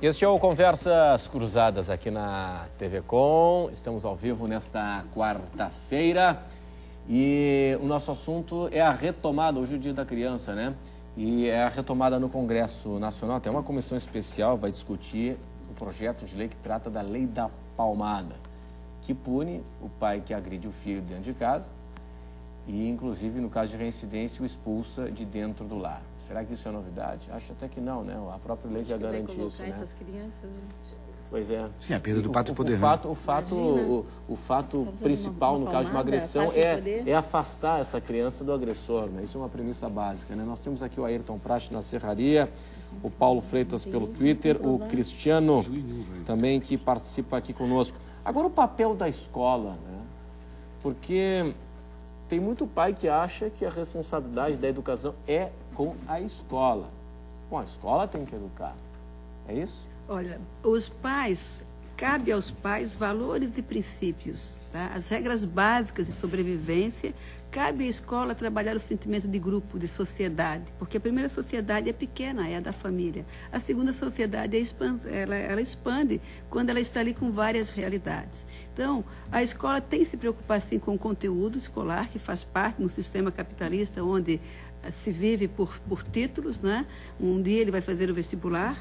Este é o Conversas Cruzadas aqui na TV Com. Estamos ao vivo nesta quarta-feira e o nosso assunto é a retomada, hoje é o Dia da Criança, né? E é a retomada no Congresso Nacional. Tem uma comissão especial, vai discutir o projeto de lei que trata da Lei da Palmada, que pune o pai que agride o filho dentro de casa e, inclusive, no caso de reincidência, o expulsa de dentro do lar. Será que isso é novidade? Acho até que não, né? A própria lei já garante isso, né? Essas crianças, gente. Pois é. Sim, a perda do pátrio poder. O fato principal, no caso de uma agressão, é afastar essa criança do agressor, né? Isso é uma premissa básica, né? Nós temos aqui o Ayrton Prates na Serraria, o Paulo Freitas pelo Twitter, o Cristiano também, que participa aqui conosco. Agora, o papel da escola, né? Porque tem muito pai que acha que a responsabilidade da educação é com a escola. Bom, a escola tem que educar. É isso? Olha, cabe aos pais valores e princípios, tá? As regras básicas de sobrevivência, cabe à escola trabalhar o sentimento de grupo, de sociedade, porque a primeira sociedade é pequena, é a da família. A segunda sociedade ela expande quando ela está ali com várias realidades. Então, a escola tem que se preocupar, sim, com o conteúdo escolar, que faz parte no sistema capitalista, onde se vive por títulos, né? Um dia ele vai fazer o vestibular,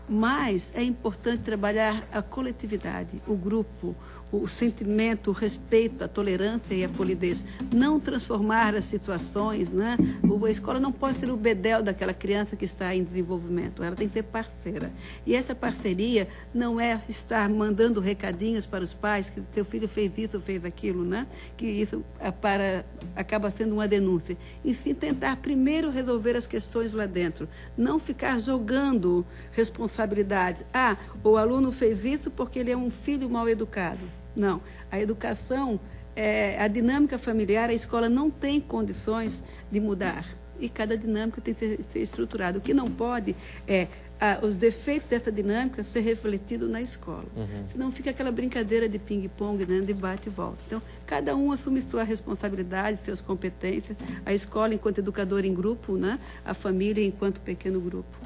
mas é importante trabalhar a coletividade, o grupo, o sentimento, o respeito, a tolerância e a polidez. Não transformar as situações, né? A escola não pode ser o bedel daquela criança que está em desenvolvimento, ela tem que ser parceira. E essa parceria não é estar mandando recadinhos para os pais que seu filho fez isso, fez aquilo, né? Que isso acaba sendo uma denúncia. E sim tentar primeiro resolver as questões lá dentro, não ficar jogando responsabilidades. Ah, o aluno fez isso porque ele é um filho mal educado. Não, a educação, a dinâmica familiar, a escola não tem condições de mudar. E cada dinâmica tem que ser estruturada. O que não pode é os defeitos dessa dinâmica ser refletido na escola. Senão fica aquela brincadeira de ping-pong, né, de bate e volta. Então, cada um assume sua responsabilidade, suas competências, a escola enquanto educador em grupo, né, a família enquanto pequeno grupo.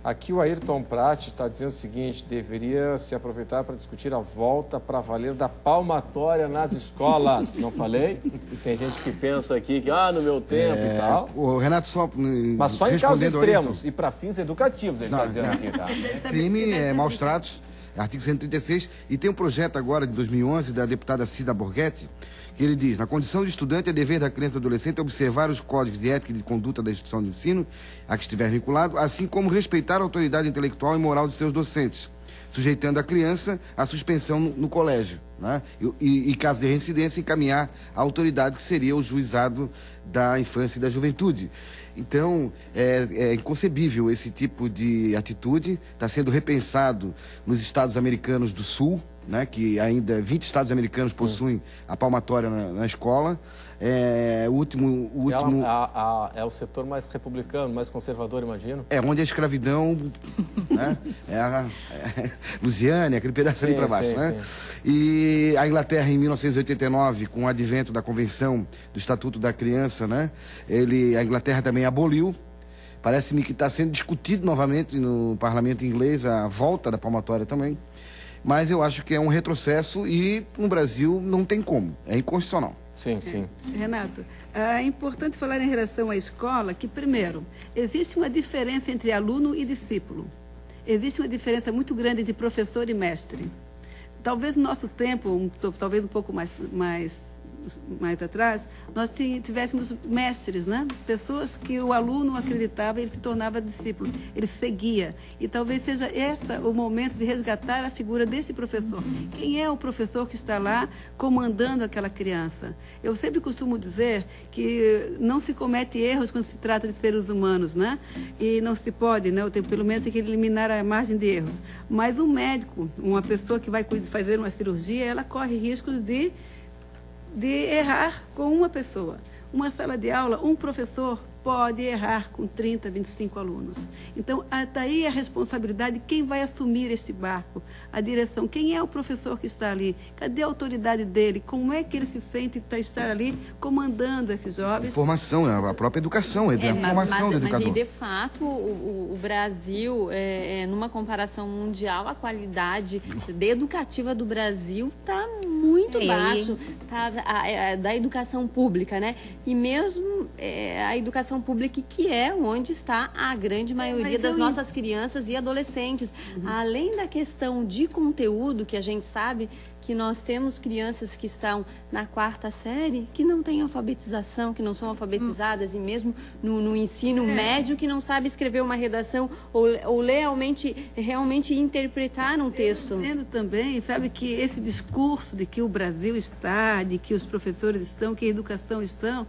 Aqui o Ayrton Prates está dizendo o seguinte: deveria se aproveitar para discutir a volta para valer da palmatória nas escolas. Não falei? Tem gente que pensa aqui que, no meu tempo e tal. O Renato só... Mas só em casos extremos e para fins educativos, ele está dizendo aqui, tá? Crime, maus tratos, artigo 136, e tem um projeto agora de 2011 da deputada Cida Borghetti, que ele diz: na condição de estudante, é dever da criança e do adolescente observar os códigos de ética e de conduta da instituição de ensino a que estiver vinculado, assim como respeitar a autoridade intelectual e moral de seus docentes, sujeitando a criança à suspensão no colégio, né? E caso de reincidência, encaminhar a autoridade que seria o juizado da infância e da juventude. Então, é inconcebível esse tipo de atitude. Está sendo repensado nos Estados Americanos do Sul, né, que ainda 20 estados americanos possuem a palmatória na escola. É o setor mais republicano, mais conservador, imagino. É onde a escravidão, né, Lusiânia, aquele pedaço ali para baixo, né? Sim. E a Inglaterra, em 1989, com o advento da Convenção do Estatuto da Criança, né, a Inglaterra também aboliu. Parece-me que está sendo discutido novamente no parlamento inglês a volta da palmatória também. Mas eu acho que é um retrocesso e no Brasil não tem como, é inconstitucional. Sim, sim. Renato, é importante falar em relação à escola que, primeiro, existe uma diferença entre aluno e discípulo. Existe uma diferença muito grande entre professor e mestre. Talvez no nosso tempo, talvez um pouco mais atrás, nós tivéssemos mestres, né? Pessoas que o aluno acreditava e ele se tornava discípulo, ele seguia. E talvez seja esse o momento de resgatar a figura desse professor. Quem é o professor que está lá comandando aquela criança? Eu sempre costumo dizer que não se comete erros quando se trata de seres humanos, né? E não se pode, né? Pelo menos tem que eliminar a margem de erros. Mas um médico, uma pessoa que vai fazer uma cirurgia, ela corre riscos de errar com uma pessoa. Uma sala de aula, um professor pode errar com 30, 25 alunos. Então, daí a responsabilidade de quem vai assumir este barco, a direção, quem é o professor que está ali, cadê a autoridade dele, como é que ele se sente estar ali comandando esses jovens. Formação, a própria educação, a formação do educador. Mas, de fato, o Brasil, numa comparação mundial, a qualidade educativa do Brasil está muito baixo, da educação pública, né? E mesmo a educação pública, que é onde está a grande maioria das nossas crianças e adolescentes. Além da questão de conteúdo, que a gente sabe que nós temos crianças que estão na 4ª série, que não têm alfabetização, que não são alfabetizadas, e mesmo no ensino médio, que não sabe escrever uma redação ou realmente interpretar um texto. Eu entendo também, sabe, que esse discurso de que o Brasil está, de que os professores estão, que a educação está,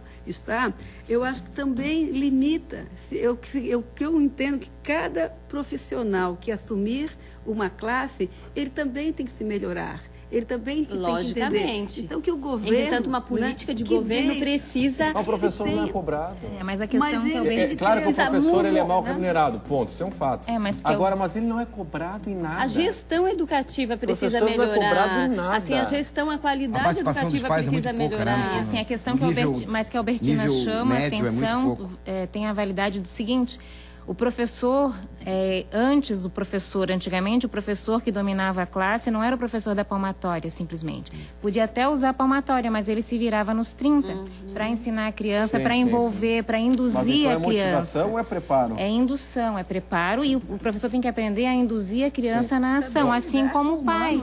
eu acho que também limita. O que eu entendo que cada profissional que assumir uma classe, ele também tem que se melhorar. Ele também tem que entender. Então, que o governo... Entretanto, uma política de governo precisa... O professor não é cobrado. Mas a questão também... Claro que o professor ele é mal remunerado, ponto. Isso é um fato. Mas ele não é cobrado em nada. A gestão educativa precisa melhorar. Não é cobrado em nada. Assim, a qualidade educativa precisa melhorar. Pouca, né? Assim, a questão que a Albertina chama a atenção tem a validade do seguinte... O professor, antigamente, o professor que dominava a classe não era o professor da palmatória, simplesmente. Podia até usar a palmatória, mas ele se virava nos 30 para ensinar a criança, para envolver, para induzir a criança. É motivação ou é preparo? É indução, é preparo, e o professor tem que aprender a induzir a criança na ação, assim como o pai.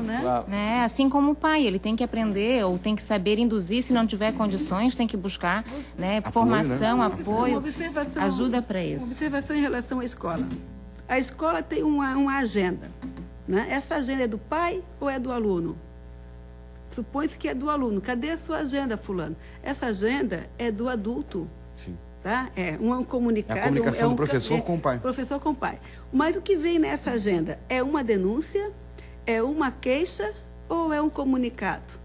Né? Assim como o pai, ele tem que aprender ou tem que saber induzir, se não tiver condições, tem que buscar formação, apoio, ajuda para isso. Observação em relação à escola. A escola tem uma agenda. Né? Essa agenda é do pai ou é do aluno? Supõe-se que é do aluno. Cadê a sua agenda, fulano? Essa agenda é do adulto. Sim. Tá? É um comunicado. É a comunicação do professor com o pai. Professor com o pai. Mas o que vem nessa agenda? É uma denúncia? É uma queixa? Ou é um comunicado?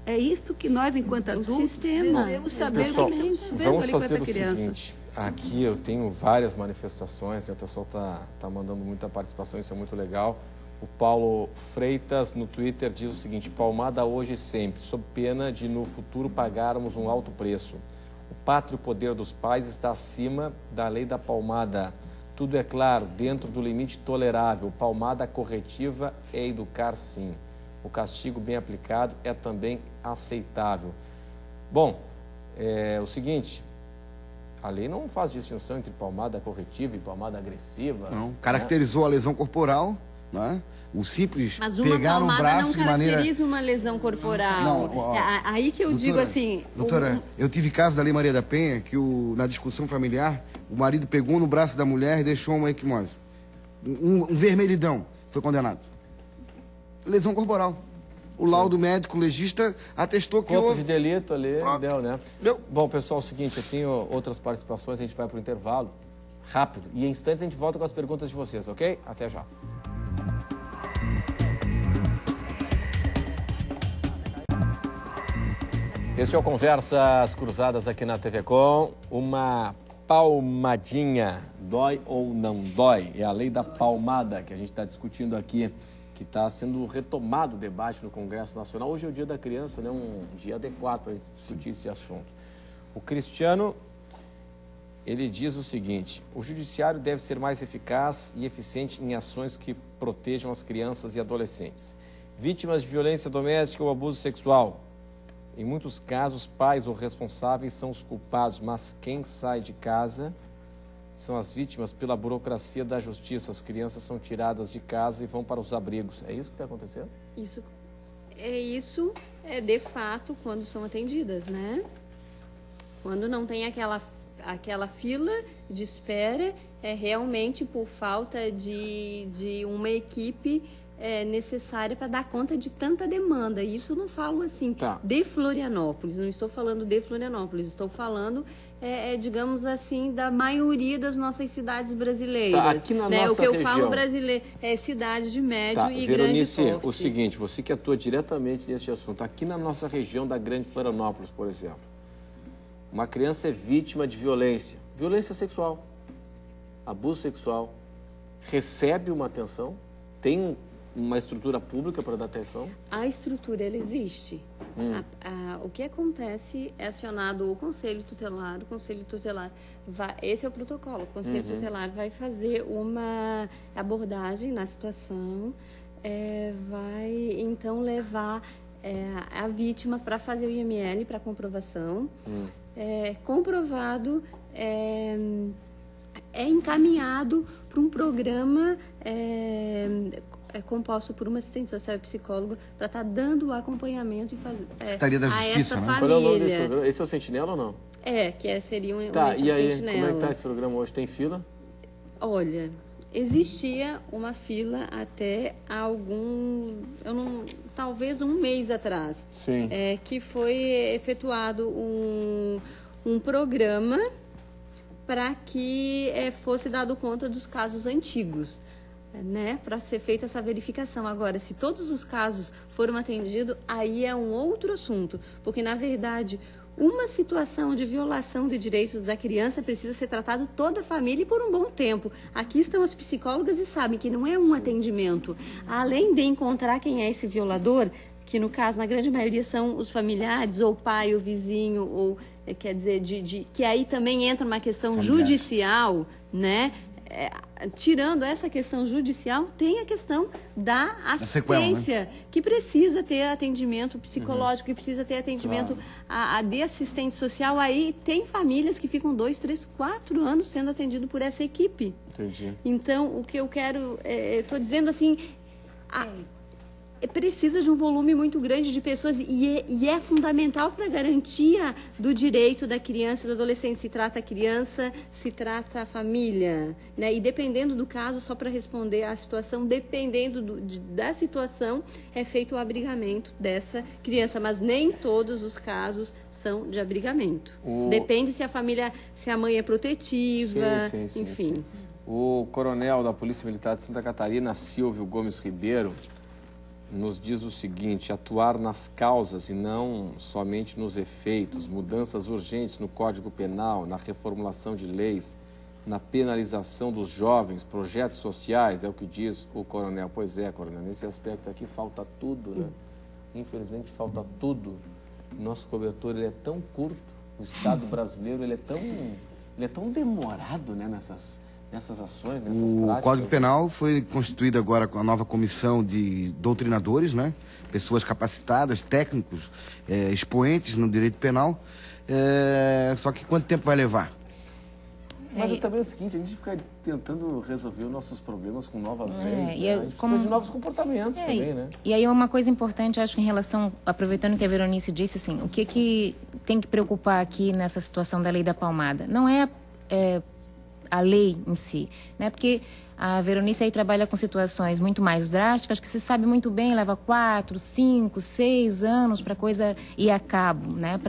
É isso que nós, enquanto adultos, devemos saber o que estamos fazendo ali com essa criança. Seguinte. Aqui eu tenho várias manifestações, né? O pessoal tá mandando muita participação, isso é muito legal. O Paulo Freitas, no Twitter, diz o seguinte: palmada hoje e sempre, sob pena de no futuro pagarmos um alto preço. O pátrio poder dos pais está acima da lei da palmada. Tudo é claro, dentro do limite tolerável. Palmada corretiva é educar, sim. O castigo bem aplicado é também aceitável. Bom, o seguinte... A lei não faz distinção entre palmada corretiva e palmada agressiva. Não, caracterizou a lesão corporal, né? O simples pegar no braço de maneira... Mas uma palmada não caracteriza uma lesão corporal. Aí que eu digo assim... Doutora, eu tive caso da Lei Maria da Penha, que na discussão familiar, o marido pegou no braço da mulher e deixou uma equimose. Um vermelhidão, foi condenado. Lesão corporal. O laudo médico legista atestou que houve... de delito ali, deu, né? Deu. Bom, pessoal, é o seguinte, eu tenho outras participações, a gente vai para o intervalo, rápido. E em instantes a gente volta com as perguntas de vocês, ok? Até já. Esse é o Conversas Cruzadas aqui na TV Com. Uma palmadinha, dói ou não dói? É a lei da palmada que a gente está discutindo aqui, que está sendo retomado o debate no Congresso Nacional. Hoje é o Dia da Criança, né? Um dia adequado para discutir esse assunto. O Cristiano, ele diz o seguinte: o judiciário deve ser mais eficaz e eficiente em ações que protejam as crianças e adolescentes. Vítimas de violência doméstica ou abuso sexual. Em muitos casos, pais ou responsáveis são os culpados, mas quem sai de casa... são as vítimas pela burocracia da justiça. As crianças são tiradas de casa e vão para os abrigos. É isso que está acontecendo? Isso é de fato quando são atendidas, né? Quando não tem aquela fila de espera, é realmente por falta de uma equipe necessária para dar conta de tanta demanda. E isso eu não falo assim de Florianópolis, não estou falando de Florianópolis, estou falando, digamos assim, da maioria das nossas cidades brasileiras. Aqui na nossa o que eu região. Falo brasileiro é cidade de médio e Veronice, grande porte. O seguinte, você que atua diretamente nesse assunto, aqui na nossa região da Grande Florianópolis, por exemplo, uma criança é vítima de violência. violência sexual, abuso sexual, recebe uma atenção? Tem uma estrutura pública para dar atenção? A estrutura, ela existe. O que acontece é acionado o Conselho Tutelar, esse é o protocolo, o Conselho Tutelar vai fazer uma abordagem na situação, vai então levar a vítima para fazer o IML, para comprovação. Comprovado, é encaminhado para um programa composto por uma assistente social e psicóloga para estar dando o acompanhamento e fazer Secretaria da Justiça, essa né? família. Qual é o nome desse programa? Esse é o Sentinela ou não? Seria um Tá, e aí, Sentinela. como é que está esse programa hoje? Tem fila? Olha, existia uma fila até talvez um mês atrás. Sim. Que foi efetuado um programa para que fosse dado conta dos casos antigos, né? Para ser feita essa verificação. Agora, se todos os casos foram atendidos, aí é um outro assunto, porque, na verdade, uma situação de violação de direitos da criança precisa ser tratado toda a família e por um bom tempo. Aqui estão as psicólogas e sabem que não é um atendimento. Além de encontrar quem é esse violador, que no caso, na grande maioria, são os familiares, ou o pai, ou o vizinho, ou, quer dizer, que aí também entra uma questão judicial, né? Tirando essa questão judicial, tem a questão da assistência, sequela, né? Que precisa ter atendimento psicológico, que precisa ter atendimento de assistente social. Aí tem famílias que ficam 2, 3, 4 anos sendo atendido por essa equipe. Entendi. Então, o que eu quero, estou dizendo assim, precisa de um volume muito grande de pessoas e é fundamental para a garantia do direito da criança e do adolescente. Se trata a criança, se trata a família, né? E dependendo do caso, só para responder à situação, dependendo da situação, é feito o abrigamento dessa criança, mas nem todos os casos são de abrigamento. Depende se a mãe é protetiva, enfim. Sim. O coronel da Polícia Militar de Santa Catarina, Silvio Gomes Ribeiro, nos diz o seguinte: atuar nas causas e não somente nos efeitos, mudanças urgentes no Código Penal, na reformulação de leis, na penalização dos jovens, projetos sociais, é o que diz o coronel. Pois é, coronel, nesse aspecto aqui falta tudo, né? Infelizmente falta tudo. Nosso cobertor ele é tão curto, o Estado brasileiro ele é tão demorado, né, nessas ações, nessas práticas. O Código Penal foi constituído agora com a nova comissão de doutrinadores, né? Pessoas capacitadas, técnicos, expoentes no direito penal. Só que quanto tempo vai levar? Mas também é o seguinte, a gente fica tentando resolver os nossos problemas com novas leis, né? A gente precisa de novos comportamentos também, né? E aí uma coisa importante, acho que em relação, aproveitando que a Veronice disse, assim, o que tem que preocupar aqui nessa situação da lei da palmada? Não é a lei em si, né? Porque a Veronice aí trabalha com situações muito mais drásticas, que se sabe muito bem, leva 4, 5, 6 anos para a coisa ir a cabo, né?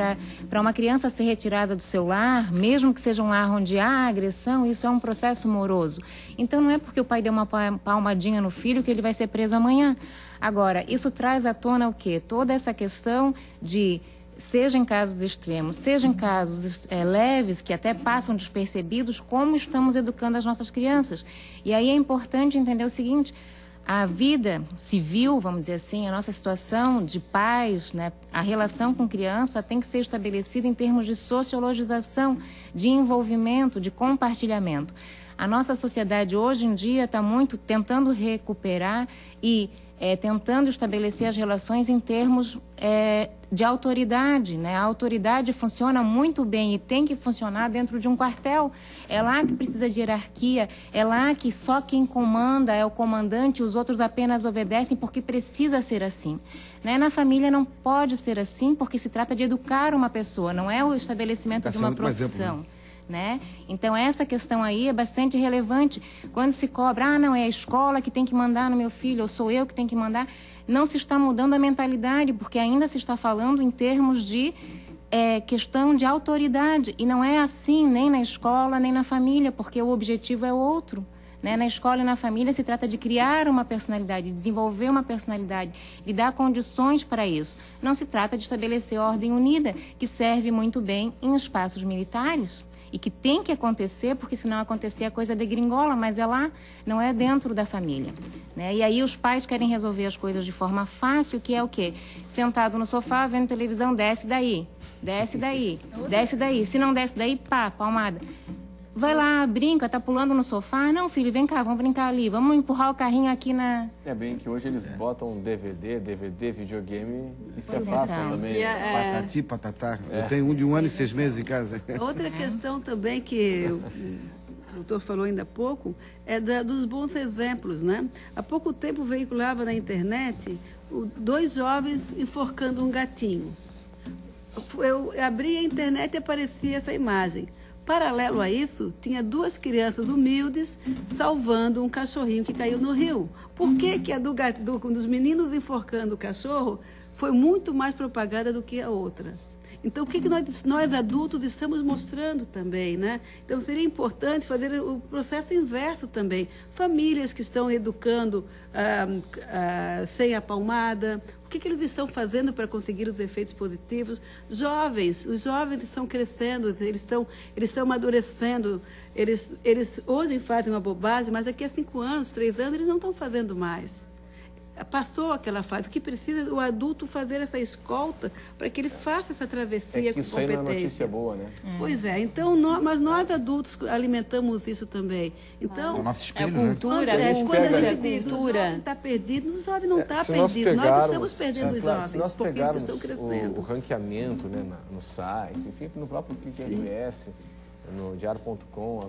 Para uma criança ser retirada do seu lar, mesmo que seja um lar onde há agressão, isso é um processo moroso. Então não é porque o pai deu uma palmadinha no filho que ele vai ser preso amanhã. Agora, isso traz à tona o quê? Toda essa questão de, seja em casos extremos, seja em casos leves, que até passam despercebidos, como estamos educando as nossas crianças. E aí é importante entender o seguinte: a vida civil, vamos dizer assim, a nossa situação de pais, né, a relação com criança tem que ser estabelecida em termos de sociologização, de envolvimento, de compartilhamento. A nossa sociedade hoje em dia está muito tentando recuperar e tentando estabelecer as relações em termos de autoridade, né? A autoridade funciona muito bem e tem que funcionar dentro de um quartel. É lá que precisa de hierarquia, é lá que só quem comanda é o comandante, os outros apenas obedecem porque precisa ser assim, né? Na família não pode ser assim, porque se trata de educar uma pessoa, não é o estabelecimento de uma profissão. Né? Então essa questão aí é bastante relevante. Quando se cobra, não, é a escola que tem que mandar no meu filho, ou sou eu que tenho que mandar, não se está mudando a mentalidade, porque ainda se está falando em termos de questão de autoridade, e não é assim nem na escola, nem na família, porque o objetivo é outro, Né? Na escola e na família se trata de criar uma personalidade, desenvolver uma personalidade, lhe dar condições para isso. Não se trata de estabelecer ordem unida, que serve muito bem em espaços militares e que tem que acontecer, porque se não acontecer a coisa degringola, mas é lá, não é dentro da família. Né? E aí os pais querem resolver as coisas de forma fácil, que é o quê? Sentado no sofá, vendo televisão, desce daí, desce daí, desce daí. Se não desce daí, pá, palmada. Vai lá, brinca, tá pulando no sofá. Não, filho, vem cá, vamos brincar ali. Vamos empurrar o carrinho aqui na... É bem que hoje eles botam DVD, videogame, isso é fácil também. Patati, patatá. Eu tenho um de 1 ano e 6 meses em casa. Outra questão também que o doutor falou ainda há pouco é dos bons exemplos, né? Há pouco tempo veiculava na internet 2 jovens enforcando um gatinho. Eu abri a internet e aparecia essa imagem. Paralelo a isso, tinha 2 crianças humildes salvando um cachorrinho que caiu no rio. Por que que a dos meninos enforcando o cachorro foi muito mais propagada do que a outra? Então, o que nós adultos estamos mostrando também, né? Então, seria importante fazer o processo inverso também. Famílias que estão educando sem a palmada, o que eles estão fazendo para conseguir os efeitos positivos? Jovens, os jovens estão crescendo, eles estão amadurecendo, eles hoje fazem uma bobagem, mas daqui a 5 anos, 3 anos, eles não estão fazendo mais. Passou aquela fase. O que precisa é o adulto fazer essa escolta para que ele faça essa travessia com competência. Isso aí não é notícia boa, né? Pois é. Então, mas nós adultos alimentamos isso também. Então, é o nosso espelho, cultura, né? Quando a gente diz, o jovem está perdido, o jovem não está nós perdido. Nós estamos pegarmos, perdendo os jovens, se nós porque eles pegarmos estão crescendo. o ranqueamento, né, no site, enfim, no próprio QQRS, no diário.com,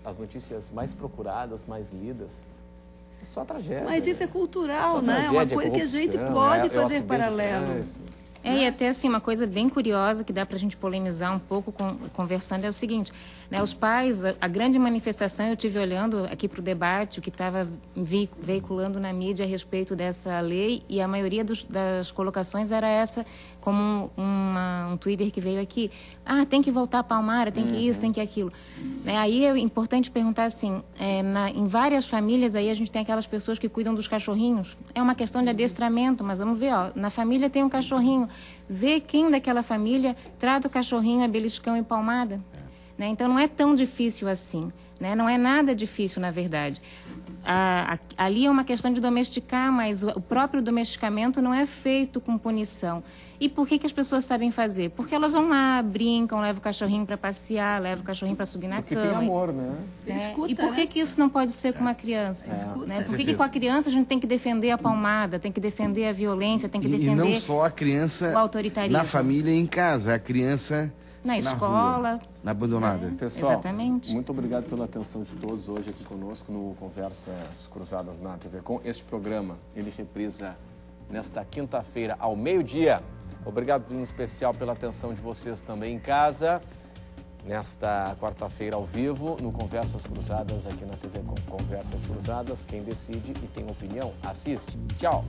as notícias mais procuradas, mais lidas, é só tragédia. Mas isso é cultural, só né? É uma coisa que a gente pode fazer acidente paralelo. E até assim, uma coisa bem curiosa que dá para a gente polemizar um pouco conversando é o seguinte, né, os pais, a grande manifestação, eu estive olhando aqui para o debate, o que estava veiculando na mídia a respeito dessa lei, e a maioria das colocações era essa, como um Twitter que veio aqui, tem que voltar a Palmara, tem que isso, tem que aquilo. Né, aí é importante perguntar assim, em várias famílias aí a gente tem aquelas pessoas que cuidam dos cachorrinhos, é uma questão de adestramento, mas vamos ver, na família tem um cachorrinho, vê quem daquela família trata o cachorrinho a beliscão e palmada. Né? Então, não é tão difícil assim. Né? Não é nada difícil, na verdade. Ali é uma questão de domesticar, mas o próprio domesticamento não é feito com punição. E por que as pessoas sabem fazer? Porque elas vão lá, brincam, levam o cachorrinho para passear, levam o cachorrinho para subir na cama. Porque tem amor, né? Escuta, e por que isso não pode ser com uma criança? Né? Por que com a criança a gente tem que defender a palmada, tem que defender a violência, tem que defender e não só a criança o autoritarismo. Na família e em casa, a criança na escola, rua, na abandonada. Pessoal, exatamente. Muito obrigado pela atenção de todos hoje aqui conosco no Conversas Cruzadas na TV Com. Este programa, ele reprisa nesta quinta-feira ao meio-dia. Obrigado em especial pela atenção de vocês também em casa. Nesta quarta-feira ao vivo, no Conversas Cruzadas aqui na TV Com. Conversas Cruzadas, quem decide e tem opinião, assiste. Tchau!